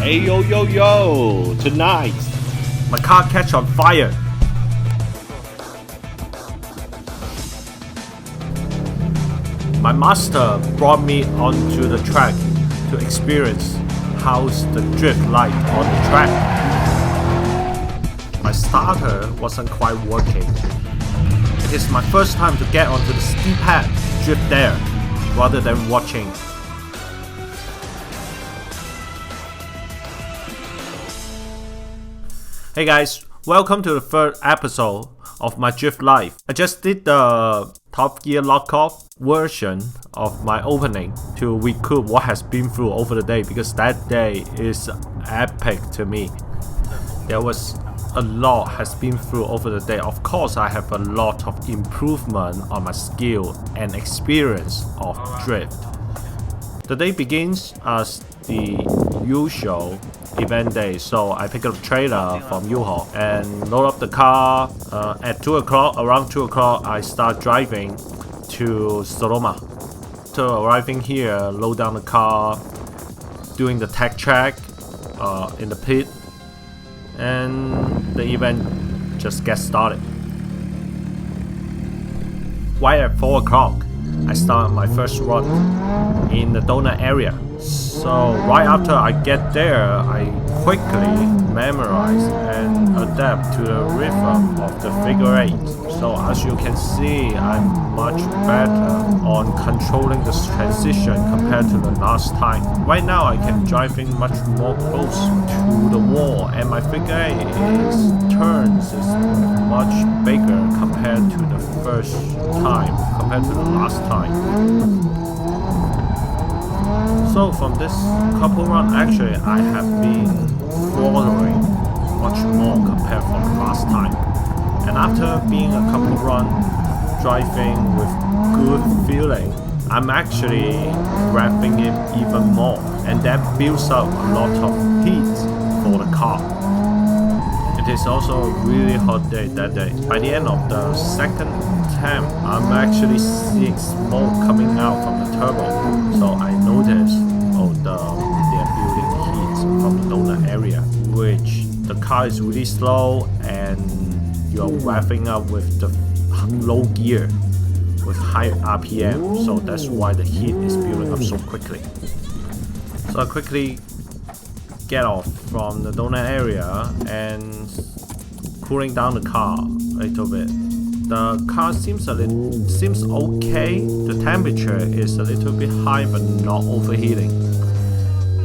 Hey yo, tonight my car catch on fire. My master brought me onto the track to experience how's the drift like on the track. My starter wasn't quite working. It is my first time to get onto the steep path to drift there rather than watching. Hey guys, welcome to the third episode of my drift life. I just did the Top Gear Lockoff version of my opening to recoup what has been through over the day, because that day is epic to me. There was a lot has been through over the day. Of course, I have a lot of improvement on my skill and experience of drift. The day begins as the usual event day, so I pick up a trailer from U-Haul and load up the car. At 2 o'clock, around 2 o'clock, I start driving to Sonoma. So arriving here, load down the car, doing the tech check in the pit, and the event just gets started. Right at 4 o'clock, I start my first run in the donut area. So right after I get there, I quickly memorize and adapt to the rhythm of the figure 8. So as you can see, I'm much better on controlling this transition compared to the last time. Right now I can driving much more close to the wall, and my figure 8 turns is much bigger compared to the first time, compared to the last time. So from this couple run, actually I have been throttling much more compared from the last time. And after being a couple run driving with good feeling, I'm actually revving it even more, and that builds up a lot of heat for the car. It is also a really hot day that day. By the end of the second attempt, I'm actually seeing smoke coming out from the turbo. So I noticed, they're building heat from the donut area, which the car is really slow and you're revving up with the low gear with high RPM. So that's why the heat is building up so quickly. So I quickly get off from the donut area and cooling down the car a little bit. The car seems okay. The temperature is a little bit high but not overheating.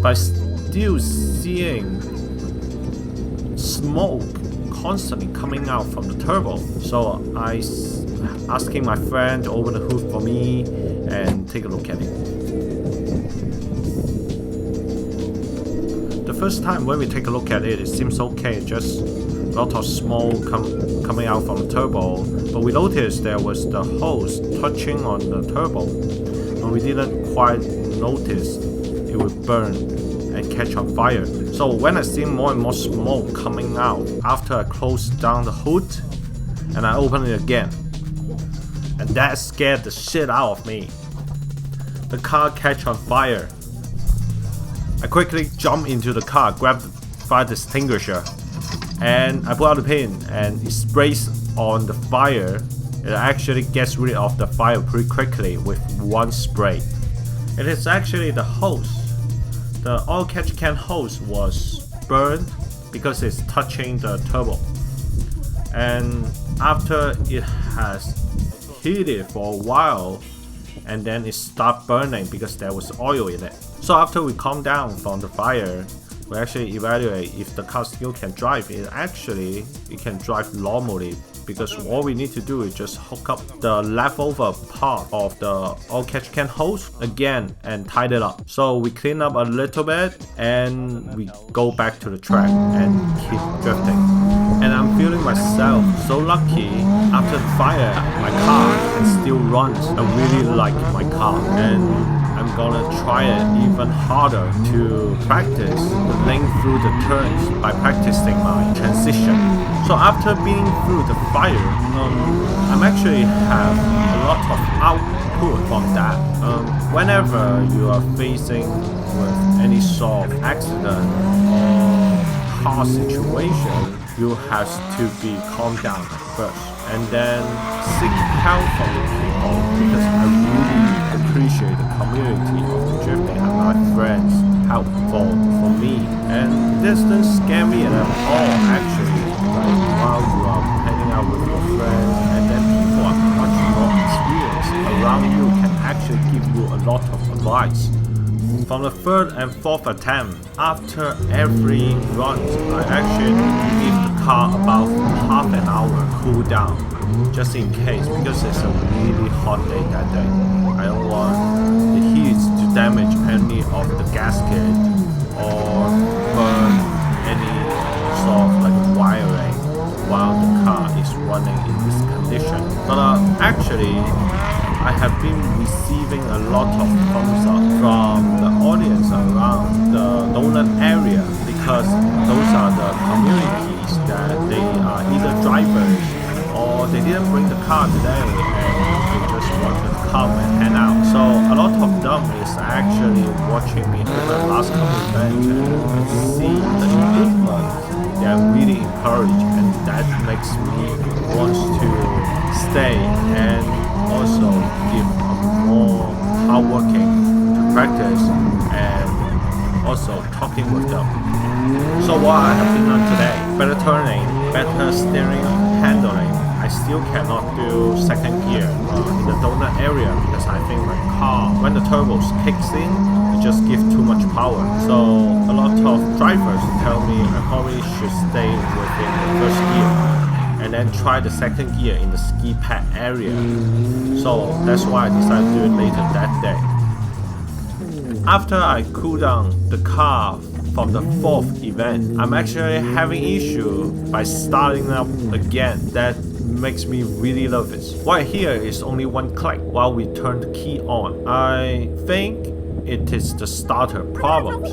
But still seeing smoke constantly coming out from the turbo. So I asking my friend to open the hood for me and take a look at it. The first time when we take a look at it, it seems okay, just a lot of smoke coming out from the turbo, but we noticed there was the hose touching on the turbo, and we didn't quite notice it would burn and catch on fire. So when I see more and more smoke coming out, after I closed down the hood and I opened it again, and that scared the shit out of me. The car catch on fire. I quickly jump into the car, grab the fire extinguisher, and I pull out the pin and it sprays on the fire. It actually gets rid of the fire pretty quickly with one spray. It is actually the hose. The oil catch can hose was burned because it's touching the turbo. And after it has heated for a while, and then it stopped burning because there was oil in it. So after we calm down from the fire, we actually evaluate if the car still can drive. It can drive normally, because all we need to do is just hook up the leftover part of the oil catch can hose again and tighten it up. So we clean up a little bit and we go back to the track and keep drifting. And I'm feeling myself so lucky. After the fire, my car can still run. I really like my car, and I'm gonna try it even harder to practice the lane through the turns by practicing my transition. So after being through the fire, I'm actually have a lot of output from that. Whenever you are facing with any sort of accident or car situation, you have to be calm down first and then seek help from the people, because I really appreciate the community of the drifting and my friends helpful for me, and this doesn't scare me at all actually. Like while you are hanging out with your friends and then people are much more experienced around you can actually give you a lot of advice. From the third and fourth attempt, after every run, I actually give the car about half an hour cool down, just in case, because it's a really hot day that day. I don't want the heat to damage any of the gasket or burn any sort of like wiring while the car is running in this condition. But actually, I have been receiving a lot of thumbs up from the audience around the donut area, because those are the communities that they are either drivers or they didn't bring the car today and they just want to come and hang out. So a lot of them is actually watching me over the last couple of events and see the improvement. They are really encouraged, and that makes me want to stay and also give more hardworking to practice and also talking with them. So what I have been on today, better turning, better steering, handling. I still cannot do second gear in the donut area because I think my car, when the turbos kicks in, it just gives too much power. So a lot of drivers tell me I probably should stay within the first gear and then try the second gear in the ski pad area. So that's why I decided to do it later that day. After I cool down the car from the fourth event, I'm actually having issue by starting up again. That makes me really nervous. What I hear is only one click while we turn the key on. I think it is the starter problems,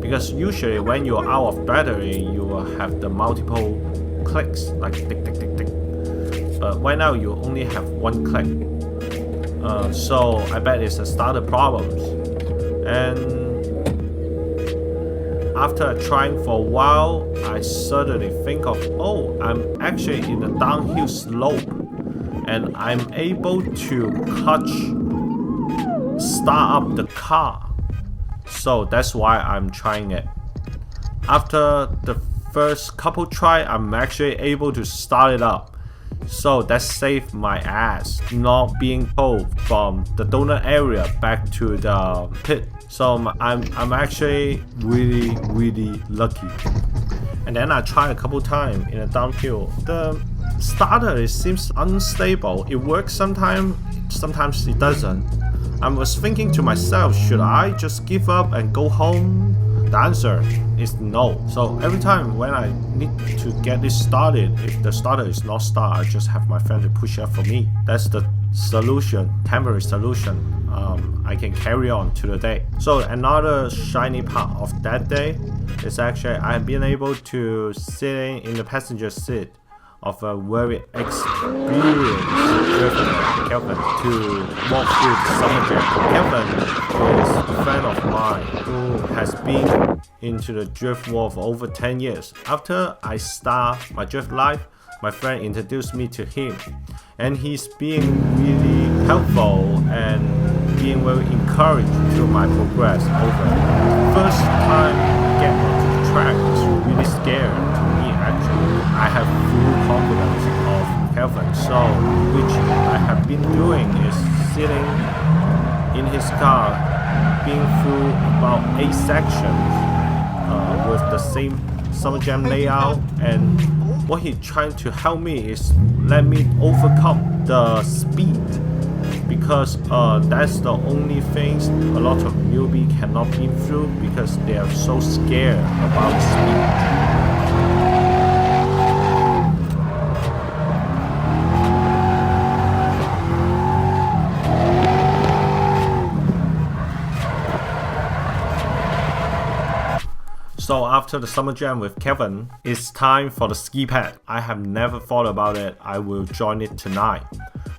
because usually when you're out of battery, you will have the multiple clicks like tick tick tick tick. But right now you only have one click. So I bet it's a starter problems. And after trying for a while, I suddenly think of, oh, I'm actually in a downhill slope and I'm able to start up the car. So that's why I'm trying it. After the first couple try, I'm actually able to start it up. So that saved my ass not being pulled from the donut area back to the pit. So I'm actually really lucky. And then I tried a couple times in a downhill. The starter seems unstable. It works sometimes it doesn't. I was thinking to myself, should I just give up and go home? The answer is no. So every time when I need to get this started, if the starter is not started, I just have my friend to push up for me. That's the solution, temporary solution. I can carry on to the day. So another shiny part of that day is actually I have been able to sit in the passenger seat of a very experienced drifter, Kelvin, to walk through the summer jam. Kelvin is a friend of mine who has been into the drift world for over 10 years. After I start my drift life, my friend introduced me to him, and he's being really helpful and being very encouraged to my progress over. First time getting onto the track was really scary to me actually. I have full confidence of Kelvin, so which I have been doing is sitting in his car, being through about 8 sections with the same summer jam layout, and what he's trying to help me is let me overcome the speed, because that's the only things a lot of newbies cannot be through because they are so scared about speed. So after the summer jam with Kevin, it's time for the ski pad. I have never thought about it. I will join it tonight.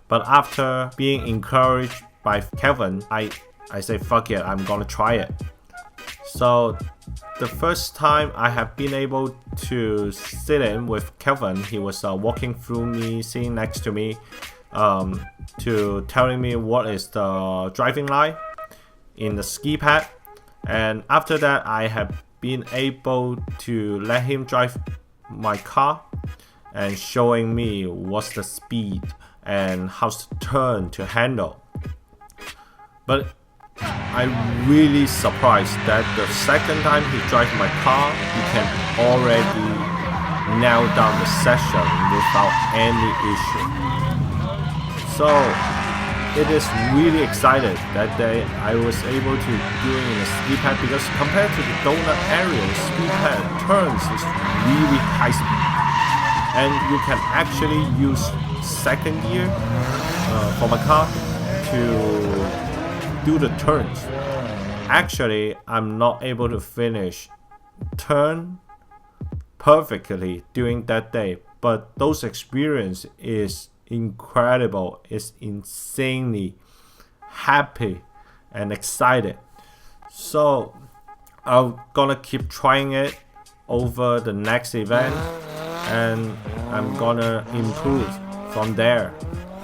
But after being encouraged by Kevin, I say fuck it, I'm gonna try it. So the first time I have been able to sit in with Kelvin, he was walking through me, sitting next to me, to telling me what is the driving line in the ski pad. And after that, I have been able to let him drive my car and showing me what's the speed and how to turn to handle. But I'm really surprised that the second time he drives my car, he can already nail down the session without any issue. So it is really excited that day I was able to do it in a ski pad, because compared to the donut area, the ski pad turns is really high speed. And you can actually use second gear for my car to do the turns. Actually, I'm not able to finish turn perfectly during that day, but those experience is incredible. It's insanely happy and excited. So I'm gonna keep trying it over the next event, and I'm gonna improve from there.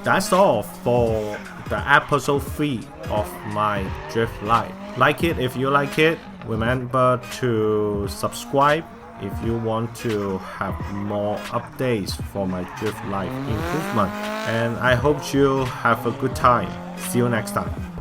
That's all for the episode 3 of my drift life. Like it if you like it. Remember to subscribe if you want to have more updates for my drift life improvement. And I hope you have a good time. See you next time.